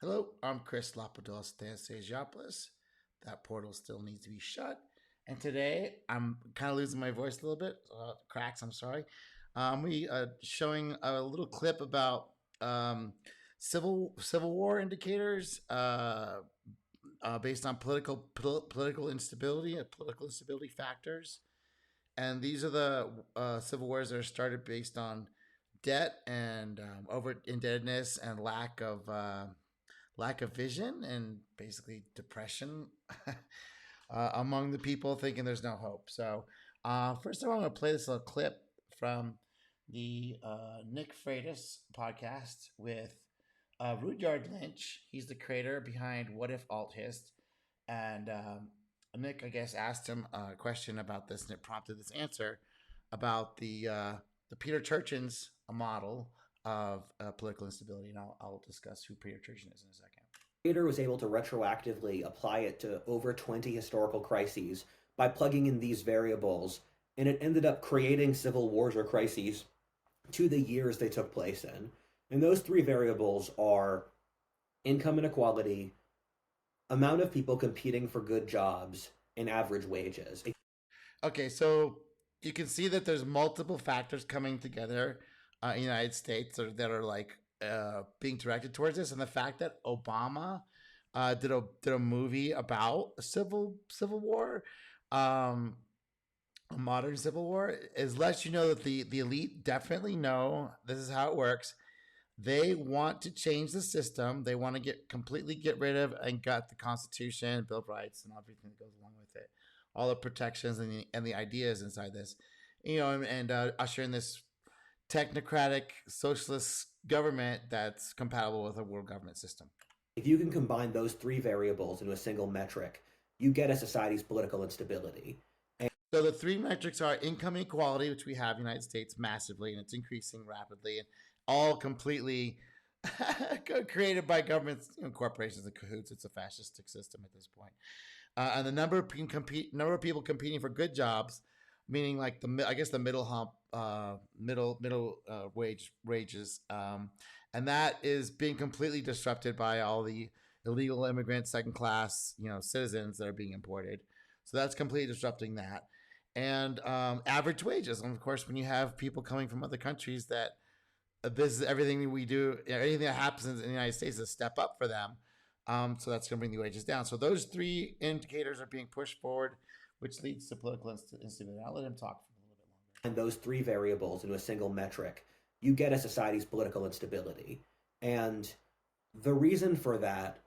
Hello, I'm Chris Lapados Stanasiopoulos. That portal still needs to be shut. And today I'm kind of losing my voice a little bit. Cracks, I'm sorry. We showing a little clip about civil war indicators based on political instability and political instability factors. And these are the civil wars that are started based on debt and over indebtedness and lack of vision and basically depression among the people thinking there's no hope. So, first of all, I'm going to play this little clip from the Nick Freitas podcast with Rudyard Lynch. He's the creator behind What If Alt Hist. And Nick, I guess, asked him a question about this, and it prompted this answer about the Peter Turchin's model of political instability, and I'll discuss who Peter Turchin is in a second. Creator was able to retroactively apply it to over 20 historical crises by plugging in these variables, and it ended up creating civil wars or crises to the years they took place in. And those three variables are income inequality, amount of people competing for good jobs, and average wages. Okay, so you can see that there's multiple factors coming together in the United States that are like being directed towards this, and the fact that Obama did a movie about a civil war, um, a modern civil war, is lets you know that the elite definitely know this is how it works. They want to change the system. They want to completely get rid of and gut the Constitution, Bill of Rights, and everything that goes along with it, all the protections and the ideas inside this, and usher in this technocratic socialist government that's compatible with a world government system. If you can combine those three variables into a single metric, you get a society's political instability. So the three metrics are income inequality, which we have in the United States massively, and it's increasing rapidly, and all completely created by governments, corporations, and cahoots. It's a fascistic system at this point. And the number of people competing for good jobs, meaning like the middle hump, wages, and that is being completely disrupted by all the illegal immigrants, second class, citizens that are being imported. So that's completely disrupting that, and average wages. And of course, when you have people coming from other countries that this is everything we do, anything that happens in the United States is a step up for them. So that's going to bring the wages down. So those three indicators are being pushed forward, which leads to political instability. I'll let him talk for a little bit longer. And those three variables into a single metric, you get a society's political instability. And the reason for that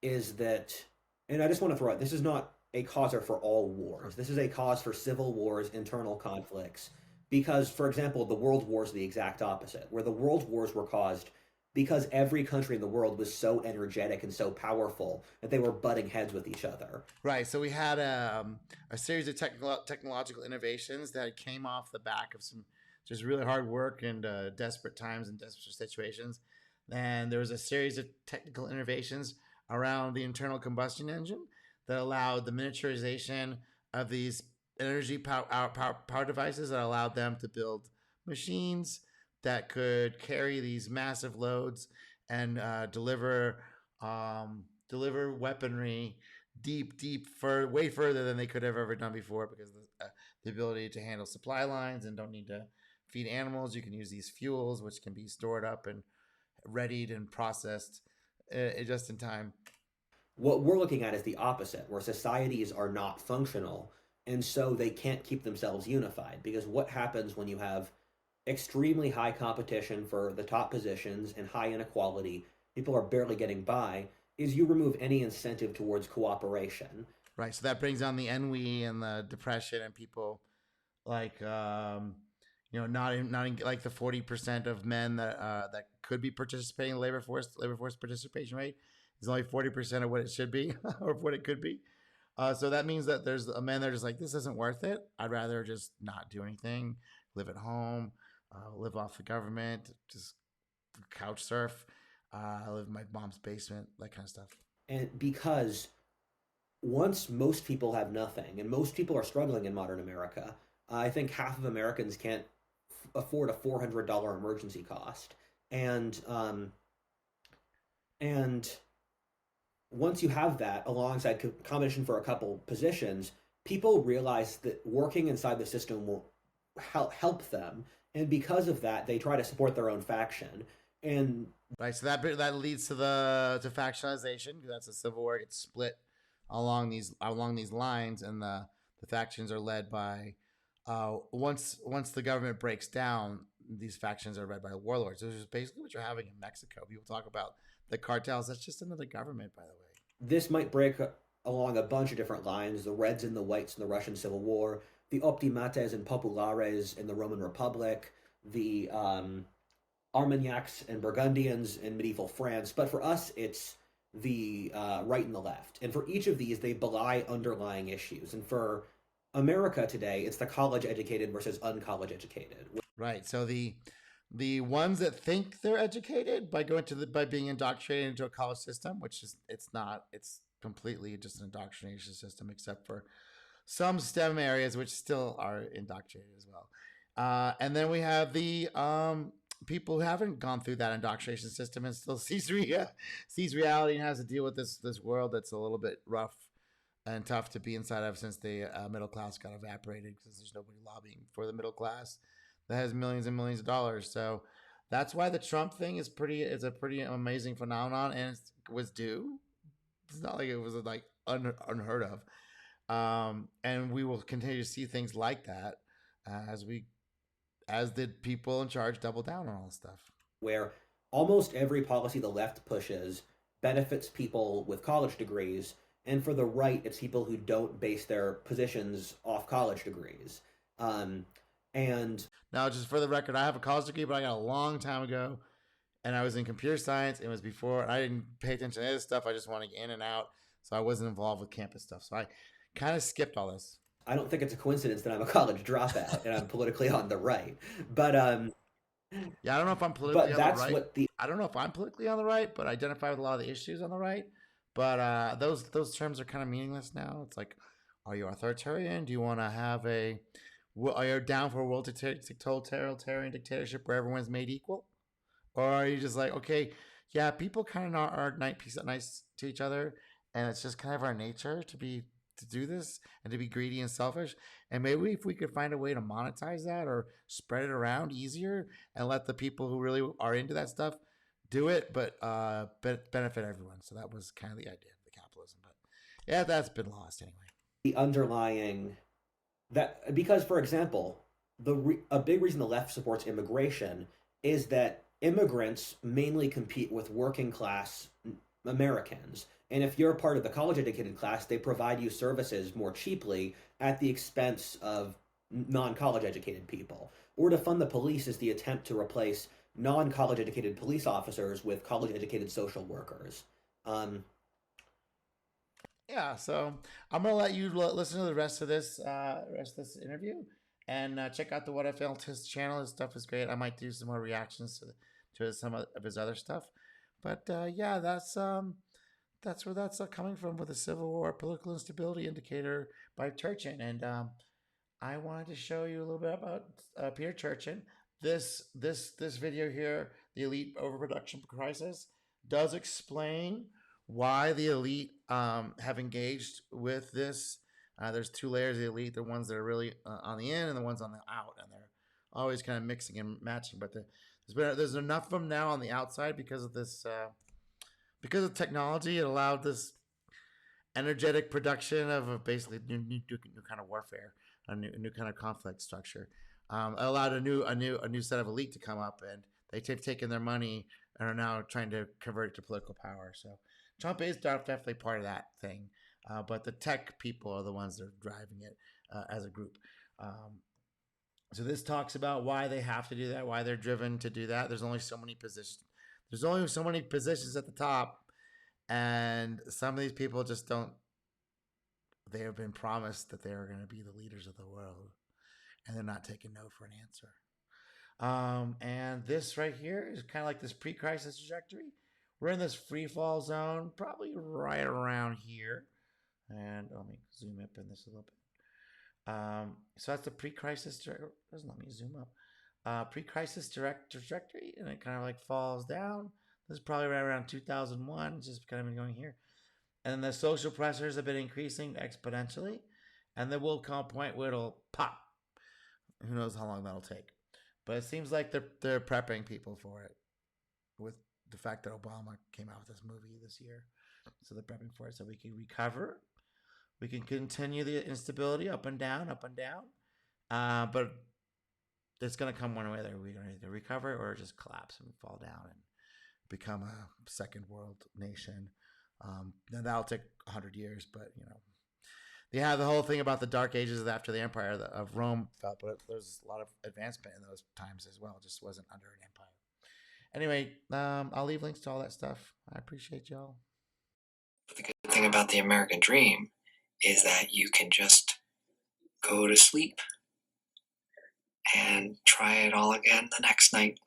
is that, and I just want to throw out, this is not a causer for all wars. This is a cause for civil wars, internal conflicts. Because, for example, the world wars are the exact opposite, where the world wars were caused because every country in the world was so energetic and so powerful that they were butting heads with each other. Right. So we had a series of technological innovations that came off the back of some just really hard work and desperate times and desperate situations. And there was a series of technical innovations around the internal combustion engine that allowed the miniaturization of these energy power devices that allowed them to build machines that could carry these massive loads and deliver weaponry way further than they could have ever done before, because of the ability to handle supply lines and don't need to feed animals. You can use these fuels, which can be stored up and readied and processed just in time. What we're looking at is the opposite, where societies are not functional, and so they can't keep themselves unified. Because what happens when you have extremely high competition for the top positions and high inequality, people are barely getting by, is you remove any incentive towards cooperation. Right. So that brings on the ennui and the depression, and people like not in like the 40% of men that could be participating in the labor force participation rate is only 40% of what it should be or what it could be. So that means that there's a men that are just like, this isn't worth it. I'd rather just not do anything, live at home, live off the government, just couch surf, live in my mom's basement, that kind of stuff. And because once most people have nothing, and most people are struggling in modern America, I think half of Americans can't afford a $400 emergency cost. And And once you have that alongside competition for a couple positions, people realize that working inside the system will help them, and because of that, they try to support their own faction. And Right. So that leads to the factionalization. That's a civil war. It's split along these lines, and the factions are led by once the government breaks down, these factions are led by warlords. This is basically what you're having in Mexico. People talk about the cartels. That's just another government, by the way. this might break along a bunch of different lines: the Reds and the Whites in the Russian Civil War, the Optimates and Populares in the Roman Republic, the Armagnacs and Burgundians in medieval France. But for us, it's the right and the left. And for each of these, they belie underlying issues. And for America today, it's the college educated versus uncollege educated. Right. So the ones that think they're educated by going to the by being indoctrinated into a college system, which is it's not. It's completely just an indoctrination system, except for some STEM areas which still are indoctrinated as well. And then we have the people who haven't gone through that indoctrination system and still sees reality and has to deal with this world that's a little bit rough and tough to be inside of, since the middle class got evaporated because there's nobody lobbying for the middle class that has millions and millions of dollars. So that's why the Trump thing is a pretty amazing phenomenon, and it was due. It's not like it was like unheard of. And we will continue to see things like that as the people in charge double down on all this stuff. Where almost every policy the left pushes benefits people with college degrees, and for the right, it's people who don't base their positions off college degrees. Um, and Now, just for the record, I have a college degree, but I got a long time ago, and I was in computer science. It was before, and I didn't pay attention to this stuff. I just wanted to get in and out, so I wasn't involved with campus stuff. So I kind of skipped all this. I don't think it's a coincidence that I'm a college dropout and I'm politically on the right. But Yeah, I don't know if I'm politically but on the that's right. what the I don't know if I'm politically on the right, but I identify with a lot of the issues on the right. But those terms are kind of meaningless now. It's like, are you authoritarian? Do you want to have a? Are you down for a world totalitarian dictatorship where everyone's made equal? Or are you just like, okay, yeah, people kind of are nice to each other, and it's just kind of our nature to do this and to be greedy and selfish. And maybe if we could find a way to monetize that or spread it around easier and let the people who really are into that stuff do it, but benefit everyone. So that was kind of the idea of the capitalism. But yeah, that's been lost anyway. underlying that, because for example, a big reason the left supports immigration is that immigrants mainly compete with working class Americans. And if you're part of the college educated class, they provide you services more cheaply at the expense of non college educated people. Or to fund the police is the attempt to replace non college educated police officers with college educated social workers. Um, Yeah, so I'm gonna let you listen to the rest of this interview, and check out the What I Felt his channel. His stuff is great. I might do some more reactions to some of his other stuff, but yeah, that's where that's coming from with the Civil War political instability indicator by Turchin, and I wanted to show you a little bit about Peter Turchin. This video here, the elite overproduction crisis, does explain why the elite have engaged with this. There's two layers of the elite: the ones that are really on the in and the ones on the out, and they're always kind of mixing and matching. But there's enough of them now on the outside because of this because of technology. It allowed this energetic production of basically new kind of warfare, a new kind of conflict structure. It allowed a new set of elite to come up, and they've taken their money and are now trying to convert it to political power. So Trump is definitely part of that thing, but the tech people are the ones that are driving it as a group. So this talks about why they have to do that, why they're driven to do that. There's only so many positions. There's only so many positions at the top, and some of these people just don't. They have been promised that they are going to be the leaders of the world, and they're not taking no for an answer. And this right here is kind of like this pre-crisis trajectory. We're in this free fall zone, probably right around here. And let me zoom up in this a little bit. So that's the pre-crisis. Doesn't let me zoom up. Pre-crisis direct trajectory, and it kind of like falls down. This is probably right around 2001. It's just kind of been going here. And the social pressures have been increasing exponentially. And there will come a point where it'll pop. Who knows how long that'll take. But it seems like they're prepping people for it with the fact that Obama came out with this movie this year. So they're prepping for it so we can recover. We can continue the instability up and down, up and down. But it's going to come one way that we're going to either recover or just collapse and fall down and become a second world nation. Now that'll take 100 years, but the whole thing about the dark ages after the empire of Rome fell, but there's a lot of advancement in those times as well. It just wasn't under an empire. Anyway, I'll leave links to all that stuff. I appreciate y'all. The good thing about the American dream is that you can just go to sleep and try it all again the next night.